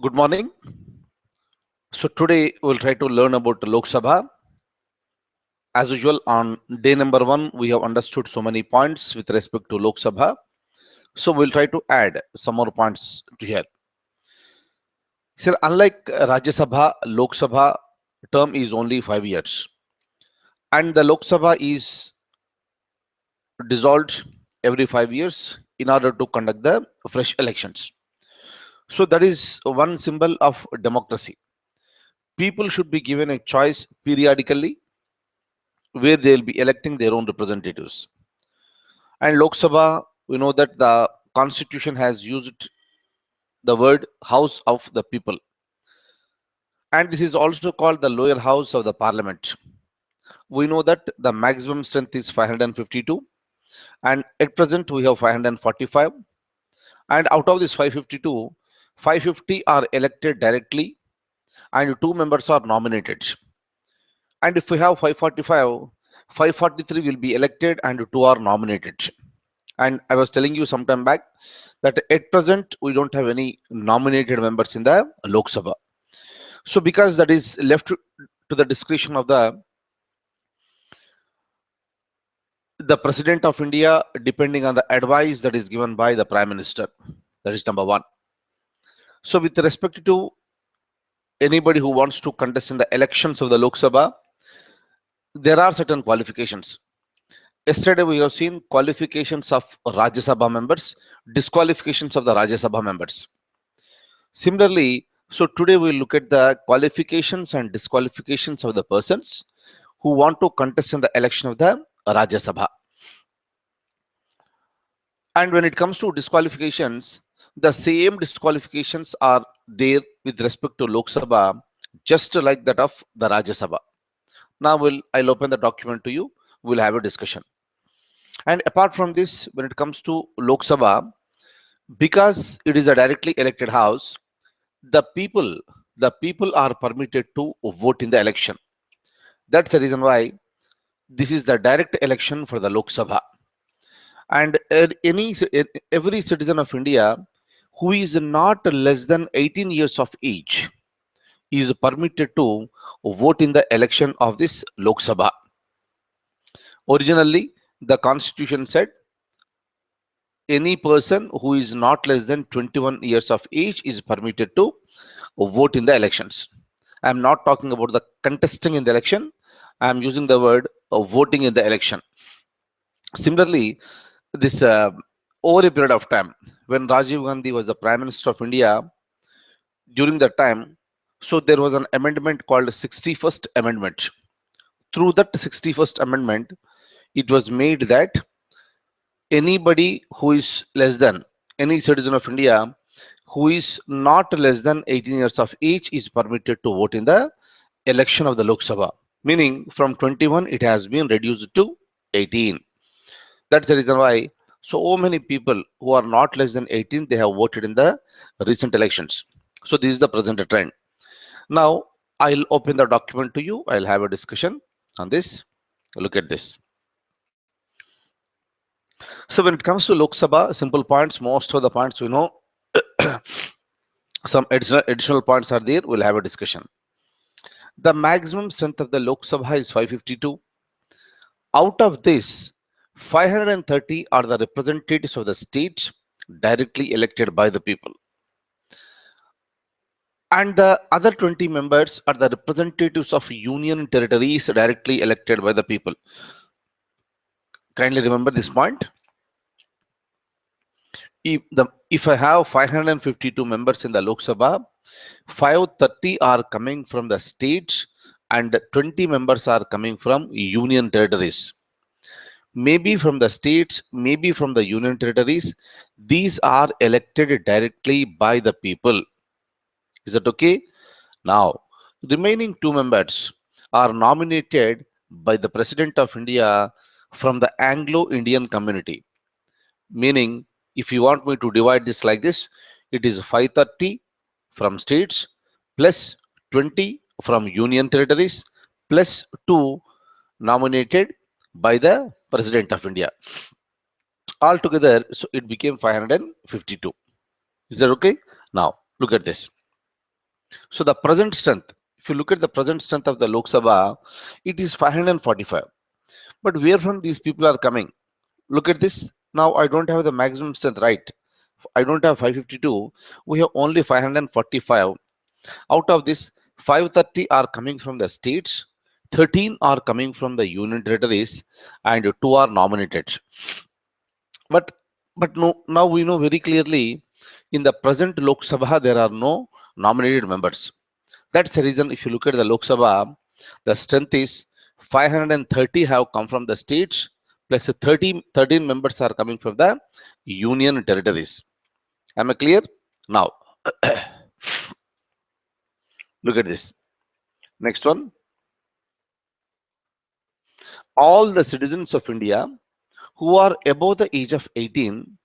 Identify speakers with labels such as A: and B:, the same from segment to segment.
A: Good morning. So today we'll try to learn about Lok Sabha. As usual, on day number 1, we have understood so many points with respect to Lok Sabha. So we'll try to add some more points to here. So unlike Rajya Sabha, Lok Sabha term is only 5 years, and the Lok Sabha is dissolved every 5 years in order to conduct the fresh elections. So that is one symbol of democracy. People should be given a choice periodically where they will be electing their own representatives. And Lok Sabha, we know that the constitution has used the word House of the People. And this is also called the lower house of the parliament. We know that the maximum strength is 552, and at present we have 545. And out of this 552, 550 are elected directly, and 2 members are nominated. And if we have 545, 543 will be elected, and 2 are nominated. And I was telling you some time back that at present we don't have any nominated members in the Lok Sabha. So because that is left to the discretion of the President of India, depending on the advice that is given by the Prime Minister. That is number 1. So with respect to anybody who wants to contest in the elections of the Lok Sabha, there are certain qualifications. Yesterday we have seen qualifications of Rajya Sabha members, disqualifications of the Rajya Sabha members. Similarly, so today we'll look at the qualifications and disqualifications of the persons who want to contest in the election of the Rajya Sabha. And when it comes to disqualifications, the same disqualifications are there with respect to Lok Sabha, just like that of the Rajya Sabha. Now I'll open the document to you. We'll have a discussion. And apart from this, when it comes to Lok Sabha, because it is a directly elected house, the people are permitted to vote in the election. That's the reason why this is the direct election for the Lok Sabha. And every citizen of India who is not less than 18 years of age is permitted to vote in the election of this Lok Sabha. Originally, the constitution said any person who is not less than 21 years of age is permitted to vote in the elections. I am not talking about the contesting in the election. I am using the word voting in the election. Similarly, this over a period of time, when Rajiv Gandhi was the Prime Minister of India, during that time, so there was an amendment called 61st Amendment. Through that 61st Amendment, it was made that anybody who is less than, any citizen of India who is not less than 18 years of age is permitted to vote in the election of the Lok Sabha. Meaning from 21 it has been reduced to 18. That's the reason why so many people who are not less than 18, they have voted in the recent elections. So this is the present trend. Now I'll open the document to you. I'll have a discussion on this. Look at this. So when it comes to Lok Sabha, simple points, most of the points we know. Some additional points are there. We'll have a discussion. The maximum strength of the Lok Sabha is 552. Out of this, 530 are the representatives of the state directly elected by the people. And the other 20 members are the representatives of union territories directly elected by the people. Kindly remember this point. If I have 552 members in the Lok Sabha, 530 are coming from the states and 20 members are coming from union territories. Maybe from the states, maybe from the union territories. These are elected directly by the people. Is that okay? Now, remaining 2 members are nominated by the President of India from the Anglo-Indian community. Meaning, if you want me to divide this like this, it is 530 from states plus 20 from union territories plus 2 nominated by the President of India. Altogether, so it became 552. Is that okay? Now, look at this. So the present strength, if you look at the present strength of the Lok Sabha, it is 545. But where from these people are coming? Look at this. Now I don't have the maximum strength, right? I don't have 552. We have only 545. Out of this, 530 are coming from the states, 13 are coming from the union territories, and 2 are nominated. But no, now we know very clearly in the present Lok Sabha there are no nominated members. That's the reason if you look at the Lok Sabha, the strength is 530 have come from the states plus 13 members are coming from the union territories. Am I clear? Now, look at this. Next one. All the citizens of India who are above the age of 18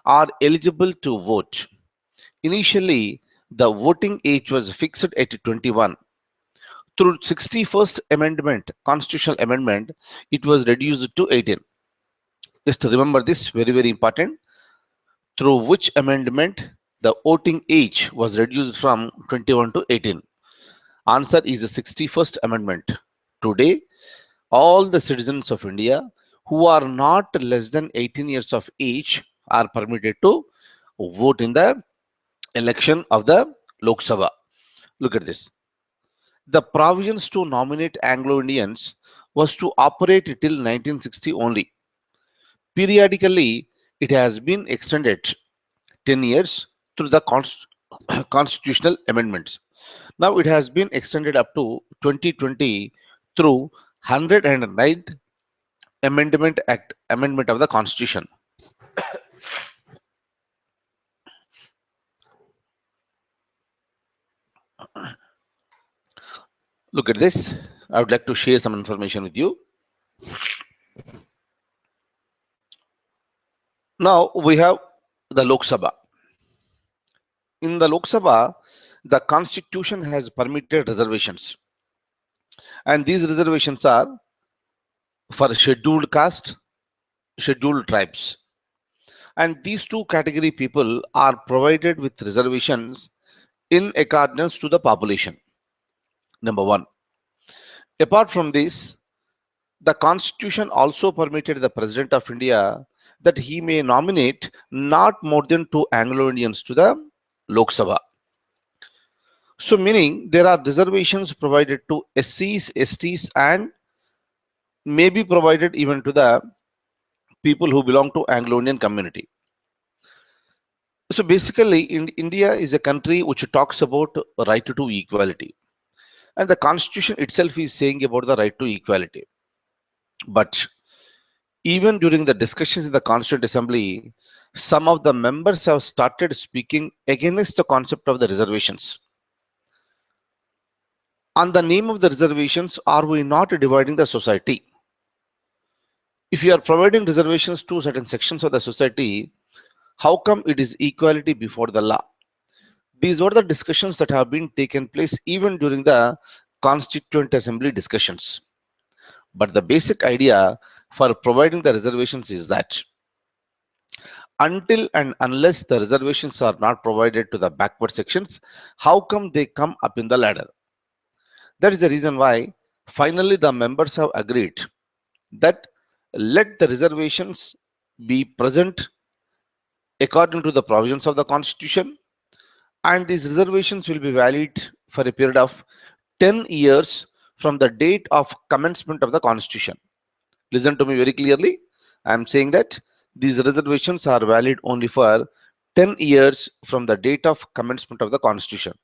A: are eligible to vote. Initially, the voting age was fixed at 21. Through 61st Amendment, Constitutional Amendment, it was reduced to 18. Just remember this, very, very important. Through which amendment the voting age was reduced from 21 to 18? Answer is the 61st Amendment. Today, all the citizens of India who are not less than 18 years of age are permitted to vote in the election of the Lok Sabha. Look at this. The provisions to nominate Anglo-Indians was to operate till 1960 only. Periodically, it has been extended 10 years through the constitutional amendments. Now it has been extended up to 2020 through 109th amendment of the Constitution. Look at this. I would like to share some information with you. Now we have the Lok Sabha. In the Lok Sabha, the Constitution has permitted reservations, and these reservations are for scheduled caste, scheduled tribes, and these two category people are provided with reservations in accordance to the population. Number one. Apart from this, the Constitution also permitted the President of India that he may nominate not more than 2 Anglo-Indians to the Lok Sabha. So meaning there are reservations provided to SCs, STs, and may be provided even to the people who belong to Anglo-Indian community. So basically, India is a country which talks about right to equality. And the Constitution itself is saying about the right to equality. But even during the discussions in the Constituent Assembly, some of the members have started speaking against the concept of the reservations. On the name of the reservations, are we not dividing the society? If you are providing reservations to certain sections of the society, how come it is equality before the law? These were the discussions that have been taken place even during the Constituent Assembly discussions. But the basic idea for providing the reservations is that until and unless the reservations are not provided to the backward sections, how come they come up in the ladder? That is the reason why finally the members have agreed that let the reservations be present according to the provisions of the Constitution, and these reservations will be valid for a period of 10 years from the date of commencement of the Constitution. Listen to me very clearly. I am saying that these reservations are valid only for 10 years from the date of commencement of the Constitution.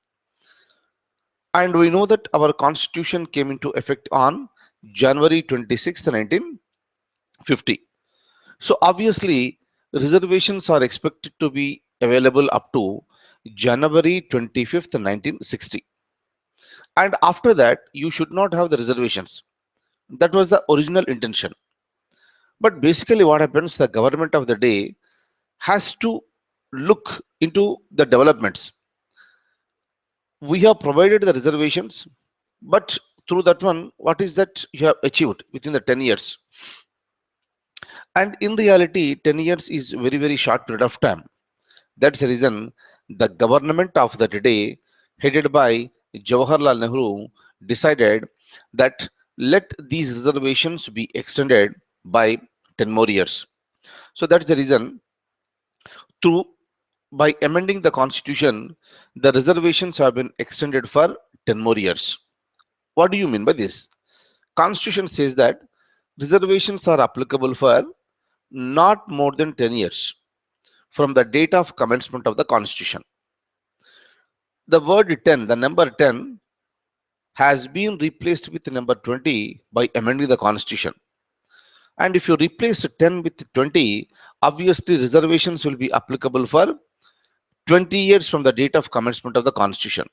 A: And we know that our Constitution came into effect on January 26, 1950. So obviously, reservations are expected to be available up to January 25th, 1960. And after that, you should not have the reservations. That was the original intention. But basically what happens, the government of the day has to look into the developments. We have provided the reservations, but through that one, what is that you have achieved within the 10 years? And in reality, 10 years is very, very short period of time. That's the reason the government of the day headed by Jawaharlal Nehru, decided that let these reservations be extended by 10 more years. So that's the reason, through by amending the constitution, the reservations have been extended for 10 more years. What do you mean by this? Constitution says that reservations are applicable for not more than 10 years from the date of commencement of the constitution. The word 10, the number 10, has been replaced with the number 20 by amending the constitution. And if you replace 10 with 20, obviously reservations will be applicable for 20 years from the date of commencement of the constitution.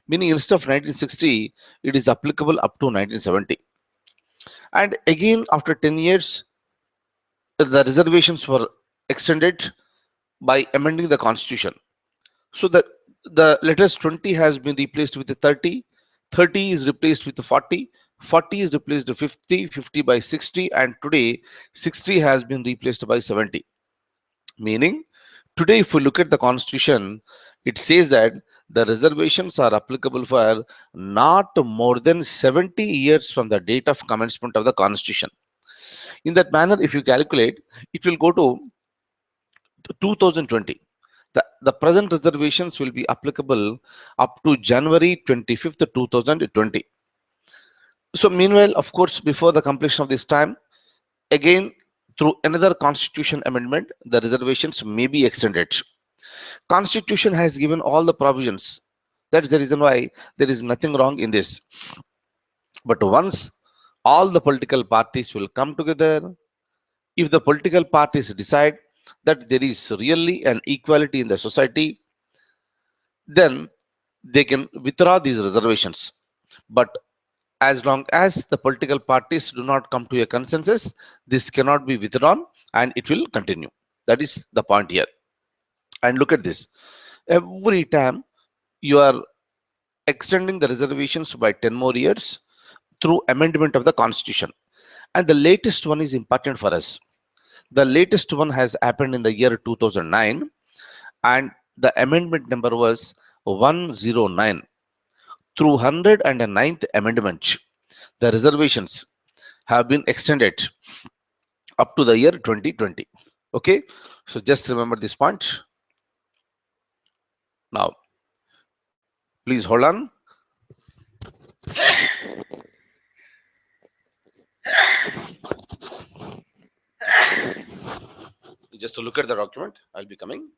A: Meaning instead of 1960, it is applicable up to 1970. And again, after 10 years, the reservations were extended by amending the constitution. So the letters 20 has been replaced with the 30, 30 is replaced with the 40, 40 is replaced with 50, 50 by 60, and today 60 has been replaced by 70. Meaning, today if we look at the constitution, it says that the reservations are applicable for not more than 70 years from the date of commencement of the constitution. In that manner, if you calculate, it will go to 2020. The present reservations will be applicable up to January 25th, 2020. So meanwhile, of course, before the completion of this time, again, through another constitution amendment, the reservations may be extended. Constitution has given all the provisions. That is the reason why there is nothing wrong in this. But once all the political parties will come together, if the political parties decide that there is really an equality in the society, then they can withdraw these reservations. But as long as the political parties do not come to a consensus, this cannot be withdrawn and it will continue. That is the point here. And look at this. Every time you are extending the reservations by 10 more years through amendment of the constitution. And the latest one is important for us. The latest one has happened in the year 2009, and the amendment number was 109. Through 109th amendment, the reservations have been extended up to the year 2020. Okay, so just remember this point. Now, please hold on. Just to look at the document, I'll be coming.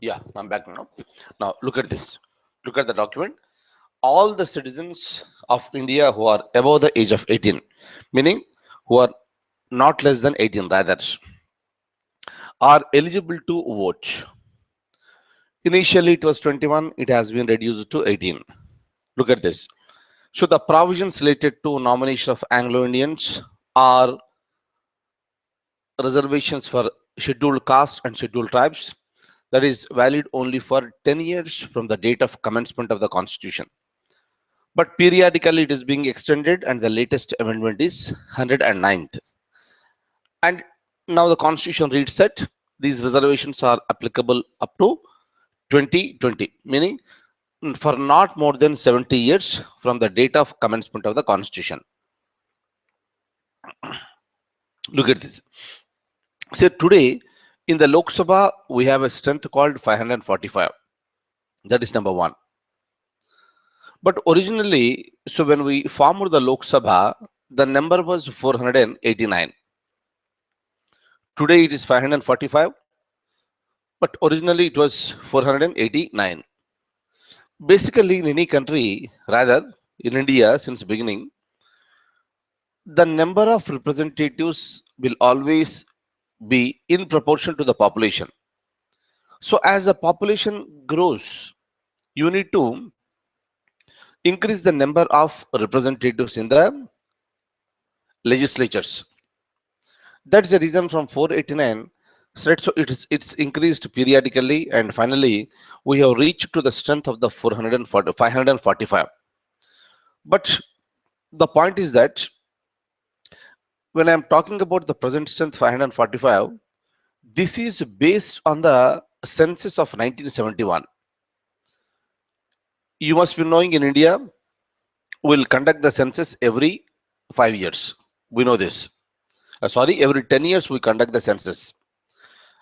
A: Yeah, I'm back now. Now, look at this. Look at the document. All the citizens of India who are above the age of 18, meaning who are not less than 18 rather, are eligible to vote. Initially it was 21, it has been reduced to 18. Look at this. So the provisions related to nomination of Anglo-Indians are reservations for scheduled castes and scheduled tribes, that is valid only for 10 years from the date of commencement of the constitution. But periodically it is being extended, and the latest amendment is 109th. And now the constitution reads that these reservations are applicable up to 2020, meaning for not more than 70 years from the date of commencement of the constitution. Look at this. So today in the Lok Sabha, we have a strength called 545. That is number one. But originally, so when we formed the Lok Sabha, the number was 489. Today it is 545, but originally it was 489. Basically, in any country, rather in India, since beginning, the number of representatives will always be in proportion to the population. So as the population grows, you need to increase the number of representatives in the legislatures. That's the reason from 489, right? So it's increased periodically, and finally we have reached to the strength of the 440, 545. But the point is that when I'm talking about the present strength 545, this is based on the census of 1971. You must be knowing in India, we'll conduct the census every 5 years. We know this. Sorry, every 10 years we conduct the census.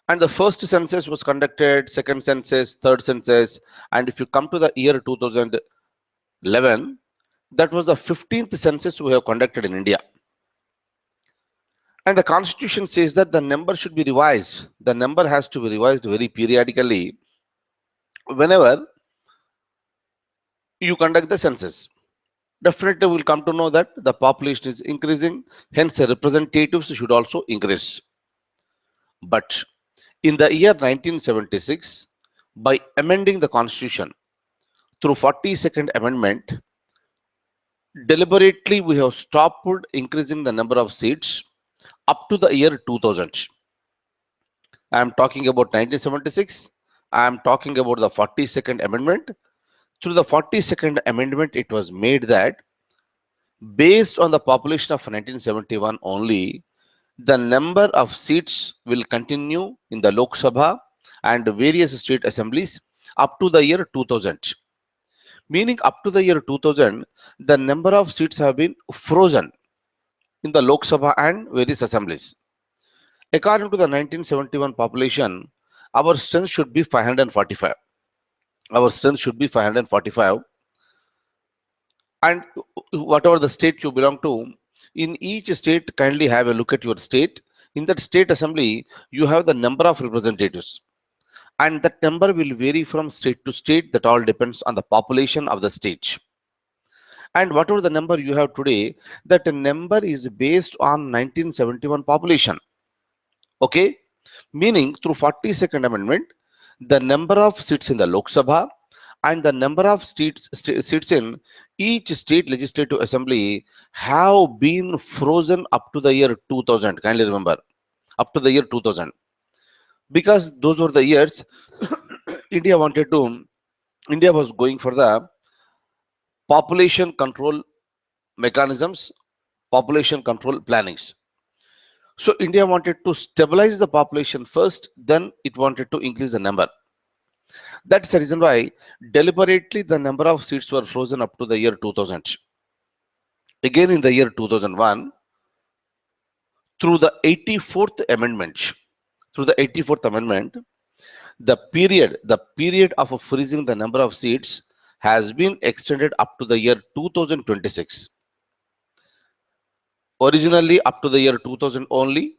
A: And the first census was conducted, second census, third census. And if you come to the year 2011, that was the 15th census we have conducted in India. And the constitution says that the number should be revised. The number has to be revised very periodically whenever you conduct the census. Definitely we'll come to know that the population is increasing, hence the representatives should also increase. But in the year 1976, by amending the constitution through 42nd amendment, deliberately we have stopped increasing the number of seats up to the year 2000. I am talking about 1976. I am talking about the 42nd amendment. Through the 42nd amendment, it was made that based on the population of 1971 only, the number of seats will continue in the Lok Sabha and various state assemblies up to the year 2000. Meaning up to the year 2000, the number of seats have been frozen in the Lok Sabha and various assemblies. According to the 1971 population, our strength should be 545. Our strength should be 545. And whatever the state you belong to, in each state, kindly have a look at your state. In that state assembly, you have the number of representatives. And that number will vary from state to state. That all depends on the population of the state. And whatever the number you have today, that number is based on 1971 population. Okay? Meaning through 42nd amendment, the number of seats in the Lok Sabha and the number of seats in each state legislative assembly have been frozen up to the year 2000. Kindly remember, up to the year 2000. Because those were the years India was going for the population control mechanisms, population control plannings. So India wanted to stabilize the population first, then it wanted to increase the number. That's the reason why deliberately the number of seats were frozen up to the year 2000. Again in the year 2001, through the 84th amendment, the period of freezing the number of seats has been extended up to the year 2026. Originally up to the year 2000 only,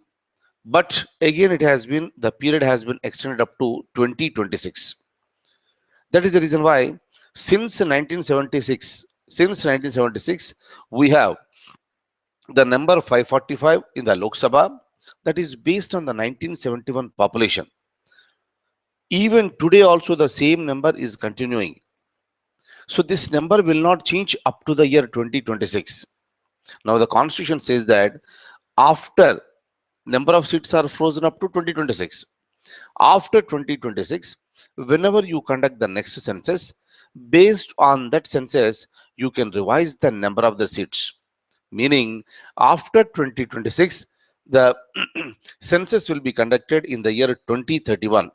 A: but again the period has been extended up to 2026. That is the reason why since 1976, we have the number 545 in the Lok Sabha, that is based on the 1971 population. Even today also the same number is continuing. So this number will not change up to the year 2026. Now the constitution says that after number of seats are frozen up to 2026. After 2026, whenever you conduct the next census, based on that census, you can revise the number of the seats. Meaning after 2026, the census will be conducted in the year 2031.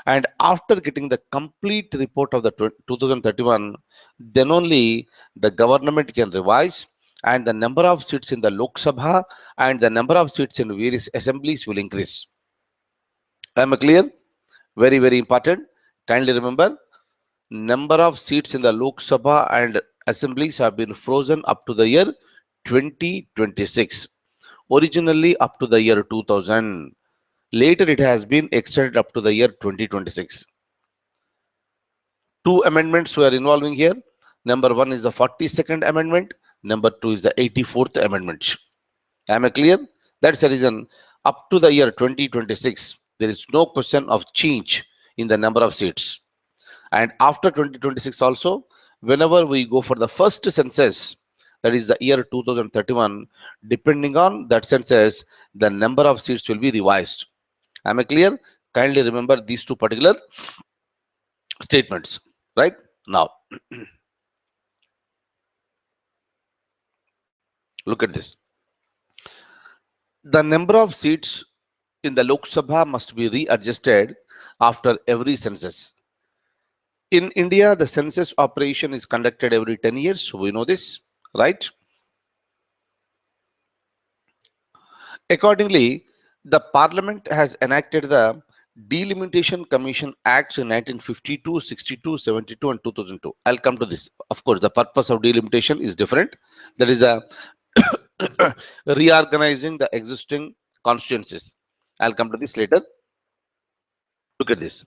A: And after getting the complete report of the 2031, then only the government can revise and the number of seats in the Lok Sabha and the number of seats in various assemblies will increase. Am I clear? Very, very important. Kindly remember, number of seats in the Lok Sabha and assemblies have been frozen up to the year 2026. Originally up to the year 2000. Later it has been extended up to the year 2026. Two amendments were involving here. Number one is the 42nd amendment. Number two is the 84th amendment. Am I clear? That's the reason up to the year 2026, there is no question of change in the number of seats. And after 2026 also, whenever we go for the first census, that is the year 2031, depending on that census, the number of seats will be revised. Am I clear? Kindly remember these two particular statements. Right? Now, look at this. The number of seats in the Lok Sabha must be readjusted after every census. In India, the census operation is conducted every 10 years. So we know this, right? Accordingly, the Parliament has enacted the Delimitation Commission Acts in 1952, 62, 72, and 2002. I'll come to this. Of course, the purpose of delimitation is different. That is a reorganizing the existing constituencies. I'll come to this later. Look at this.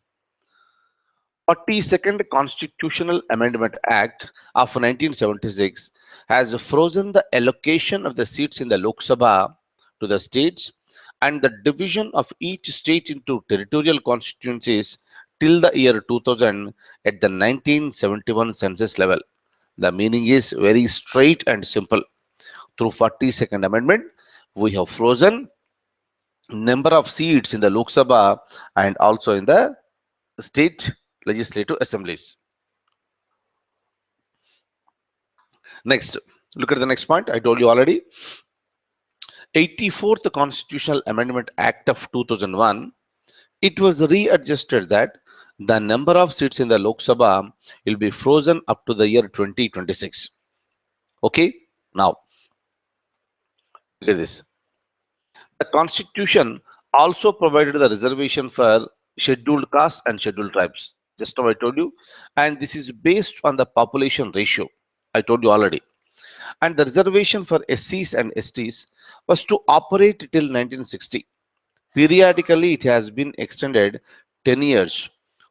A: 42nd Constitutional Amendment Act of 1976 has frozen the allocation of the seats in the Lok Sabha to the states and the division of each state into territorial constituencies till the year 2000 at the 1971 census level. The meaning is very straight and simple. Through 42nd Amendment, we have frozen number of seats in the Lok Sabha and also in the state legislative assemblies. Next, look at the next point. I told you already. 84th Constitutional Amendment Act of 2001, it was readjusted that the number of seats in the Lok Sabha will be frozen up to the year 2026. Okay, now look at this. The Constitution also provided the reservation for scheduled castes and scheduled tribes. Just now I told you, and this is based on the population ratio. I told you already. And the reservation for SCs and STs was to operate till 1960. Periodically, it has been extended 10 years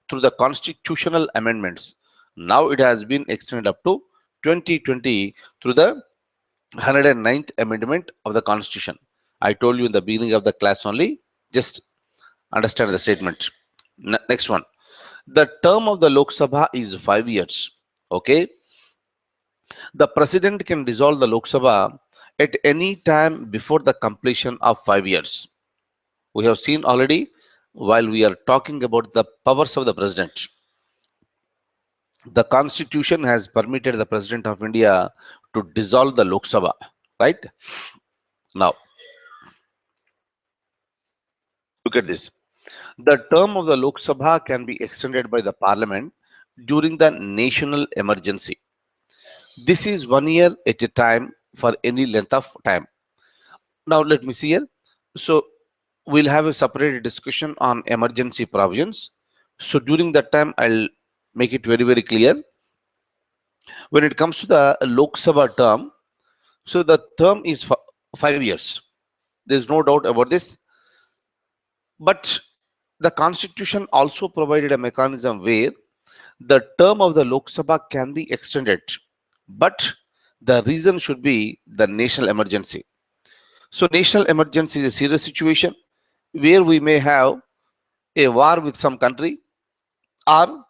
A: through the constitutional amendments. Now it has been extended up to 2020 through the 109th Amendment of the Constitution. I told you in the beginning of the class only. Just understand the statement. Next one. The term of the Lok Sabha is 5 years. Okay. The president can dissolve the Lok Sabha at any time before the completion of 5 years. We have seen already while we are talking about the powers of the president. The Constitution has permitted the President of India to dissolve the Lok Sabha, right? Now, look at this. The term of the Lok Sabha can be extended by the Parliament during the national emergency. This is 1 year at a time for any length of time. Now, let me see here. So, we'll have a separate discussion on emergency provisions. So, during that time, I'll make it very, very clear. When it comes to the Lok Sabha term, so the term is 5 years. There's no doubt about this. But the Constitution also provided a mechanism where the term of the Lok Sabha can be extended, but the reason should be the national emergency. So national emergency is a serious situation where we may have a war with some country, or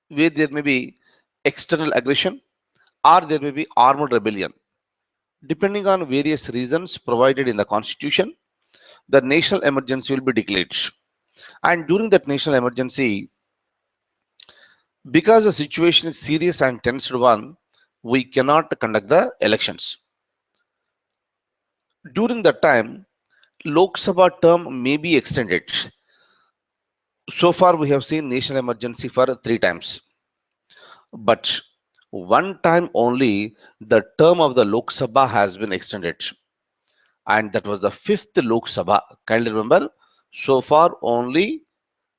A: where there may be external aggression, or there may be armed rebellion. Depending on various reasons provided in the Constitution, the national emergency will be declared. And during that national emergency, because the situation is serious and tense one, we cannot conduct the elections. During that time, Lok Sabha term may be extended. So far, we have seen national emergency for 3 times. But one time only the term of the Lok Sabha has been extended, and that was the fifth Lok Sabha. Kindly remember, so far only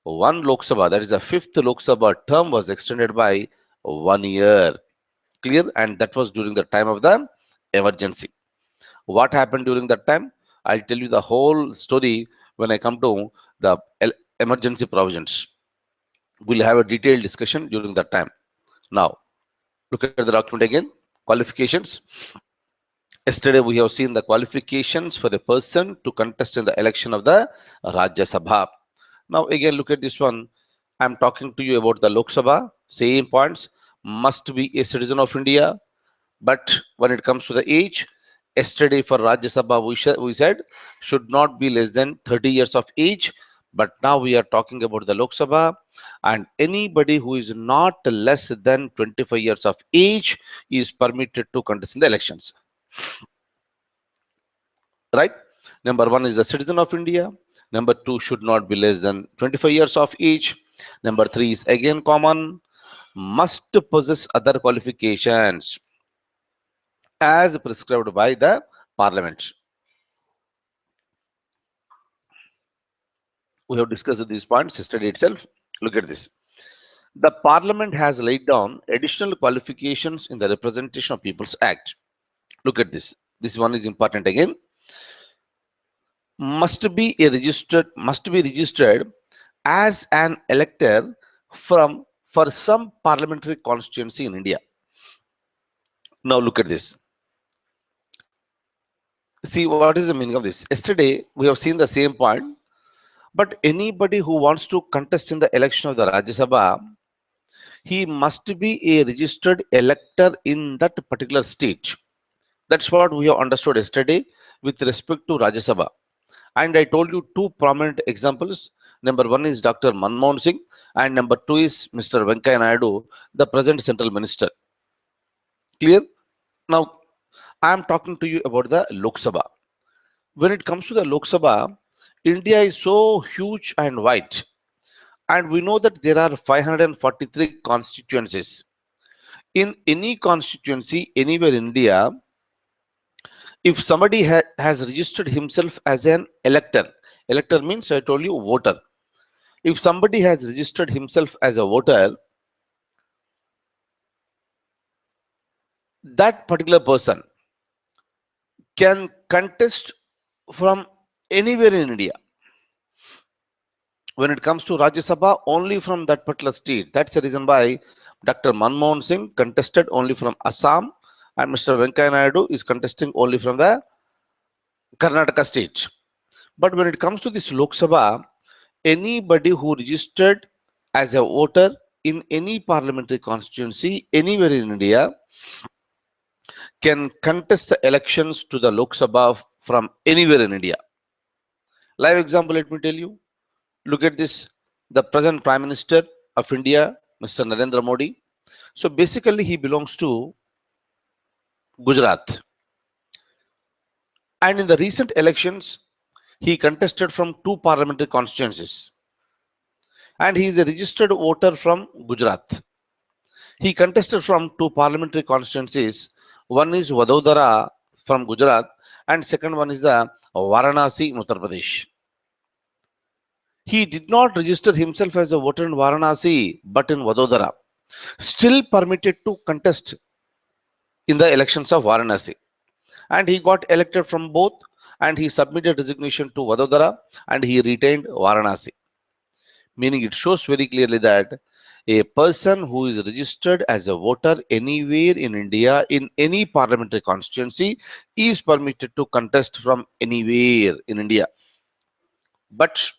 A: one Lok Sabha, that is the fifth Lok Sabha term, was extended by 1 year. Clear? And that was during the time of the emergency. What happened during that time? I'll tell you the whole story when I come to the emergency provisions. We'll have a detailed discussion during that time. Now, look at the document again. Qualifications. Yesterday, we have seen the qualifications for the person to contest in the election of the Rajya Sabha. Now, again, look at this one. I'm talking to you about the Lok Sabha. Same points. Must be a citizen of India. But when it comes to the age, yesterday for Rajya Sabha, we said should not be less than 30 years of age. But now we are talking about the Lok Sabha, and anybody who is not less than 25 years of age is permitted to contest in the elections. Right? Number one is a citizen of India. Number two should not be less than 25 years of age. Number three is again common, must possess other qualifications as prescribed by the parliament. We have discussed these points yesterday itself. Look at this. The parliament has laid down additional qualifications in the Representation of People's Act. Look at this. This one is important again. Must be registered as an elector for some parliamentary constituency in India. Now look at this. See, what is the meaning of this? Yesterday we have seen the same point, but anybody who wants to contest in the election of the Rajya Sabha, he must be a registered elector in that particular state. That's what we have understood yesterday with respect to Rajya Sabha. And I told you two prominent examples. Number one is Dr. Manmohan Singh, and number two is Mr. Venkaiah Naidu, the present central minister. Clear? Now, I am talking to you about the Lok Sabha. When it comes to the Lok Sabha, India is so huge and wide. And we know that there are 543 constituencies. In any constituency, anywhere in India, if somebody has registered himself as an elector means, I told you, voter. If somebody has registered himself as a voter, that particular person can contest from anywhere in India. When it comes to Rajya Sabha, only from that particular state. That's the reason why Dr. Manmohan Singh contested only from Assam, and Mr. Venkaiah Naidu is contesting only from the Karnataka state. But when it comes to this Lok Sabha, anybody who registered as a voter in any parliamentary constituency anywhere in India can contest the elections to the Lok Sabha from anywhere in India. Live example, let me tell you. Look at this. The present Prime Minister of India, Mr. Narendra Modi. So basically, he belongs to Gujarat. And in the recent elections, he contested from two parliamentary constituencies. And he is a registered voter from Gujarat. He contested from two parliamentary constituencies. One is Vadodara from Gujarat, and second one is the Varanasi in Uttar Pradesh. He did not register himself as a voter in Varanasi, but in Vadodara. Still permitted to contest in the elections of Varanasi. And he got elected from both, and he submitted resignation to Vadodara, and he retained Varanasi. Meaning it shows very clearly that a person who is registered as a voter anywhere in India in any parliamentary constituency is permitted to contest from anywhere in India. But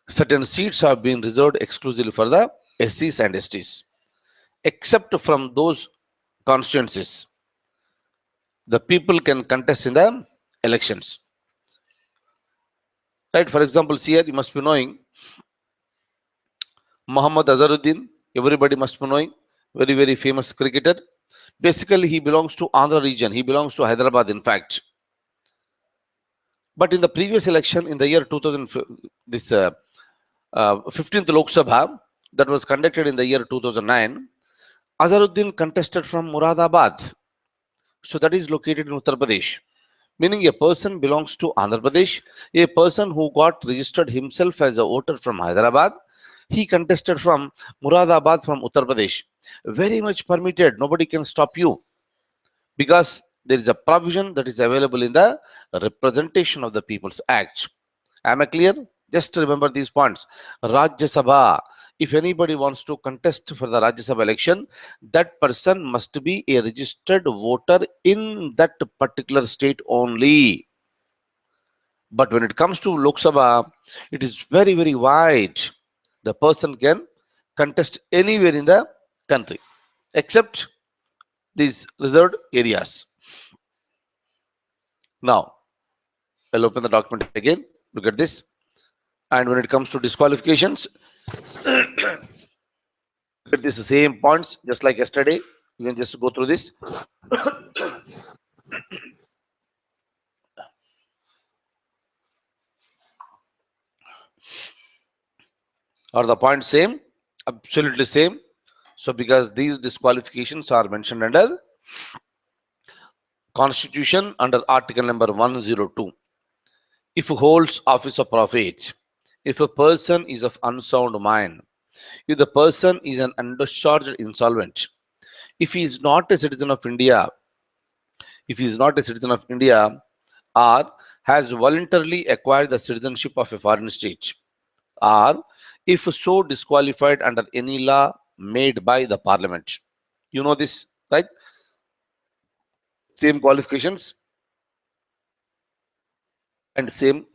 A: certain seats have been reserved exclusively for the SCs and STs. Except from those constituencies, the people can contest in the elections. Right? For example, here you must be knowing Muhammad Azharuddin, everybody must be knowing, very, very famous cricketer. Basically, he belongs to Andhra region. He belongs to Hyderabad, in fact. But in the previous election, in the year 2000, this 15th Lok Sabha, that was conducted in the year 2009, Azharuddin contested from Muradabad. So that is located in Uttar Pradesh. Meaning a person belongs to Andhra Pradesh, a person who got registered himself as a voter from Hyderabad, he contested from Muradabad from Uttar Pradesh. Very much permitted, nobody can stop you because there is a provision that is available in the Representation of the People's Act. Am I clear? Just remember these points. Rajya Sabha. If anybody wants to contest for the Rajya Sabha election, that person must be a registered voter in that particular state only. But when it comes to Lok Sabha, it is very, very wide. The person can contest anywhere in the country except these reserved areas. Now, I'll open the document again. Look at this. And when it comes to disqualifications, look at this same points just like yesterday. You can just go through this. Are the points same? Absolutely same. So because these disqualifications are mentioned under Constitution under Article number 102. If holds office of profit, if a person is of unsound mind, if the person is an undischarged insolvent, if he is not a citizen of India, if he is not a citizen of India, or has voluntarily acquired the citizenship of a foreign state, or if so disqualified under any law made by the parliament. You know this, right? Same qualifications and same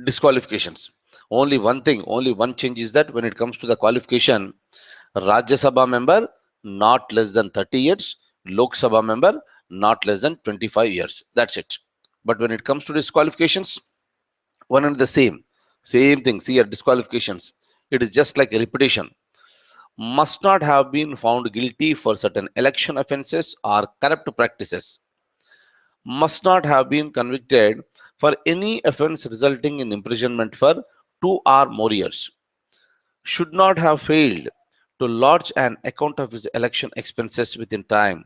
A: disqualifications. Only one thing, only one change is that when it comes to the qualification, Rajya Sabha member not less than 30 years, Lok Sabha member not less than 25 years. That's it. But when it comes to disqualifications, one and the same. Same thing. See here, disqualifications. It is just like a repetition. Must not have been found guilty for certain election offences or corrupt practices. Must not have been convicted for any offence resulting in imprisonment for 2 or more years. Should not have failed to lodge an account of his election expenses within time.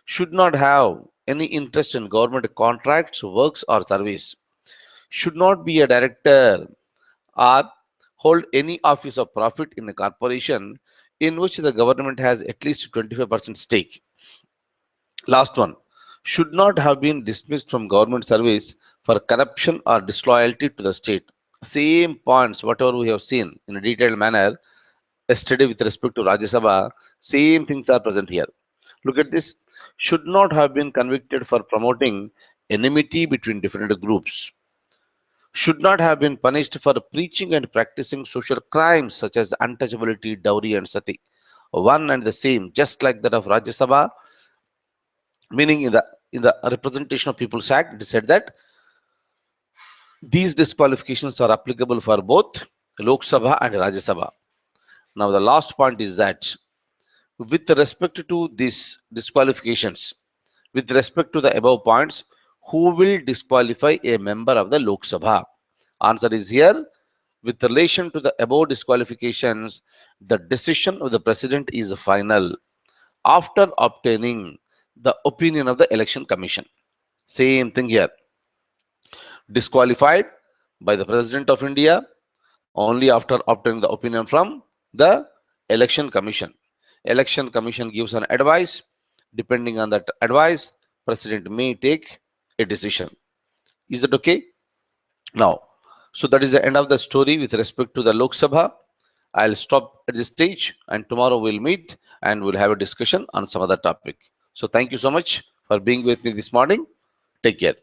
A: Should not have any interest in government contracts, works, or service. Should not be a director or hold any office of profit in a corporation in which the government has at least 25% stake. Last one, should not have been dismissed from government service for corruption or disloyalty to the state. Same points, whatever we have seen in a detailed manner yesterday with respect to Rajya Sabha, same things are present here. Look at this. Should not have been convicted for promoting enmity between different groups. Should not have been punished for preaching and practicing social crimes such as untouchability, dowry, and sati. One and the same, just like that of Rajya Sabha, meaning in the Representation of People's Act, it said that these disqualifications are applicable for both Lok Sabha and Rajya Sabha. Now, the last point is that with respect to these disqualifications, with respect to the above points, who will disqualify a member of the Lok Sabha? Answer is here. With relation to the above disqualifications, the decision of the president is final after obtaining the opinion of the election commission. Same thing here. Disqualified by the president of India only after obtaining the opinion from the election commission. Election commission gives an advice. Depending on that advice, president may take a decision. Is it okay? Now, so that is the end of the story with respect to the Lok Sabha. I'll stop at this stage and tomorrow we'll meet and we'll have a discussion on some other topic. So thank you so much for being with me this morning. Take care.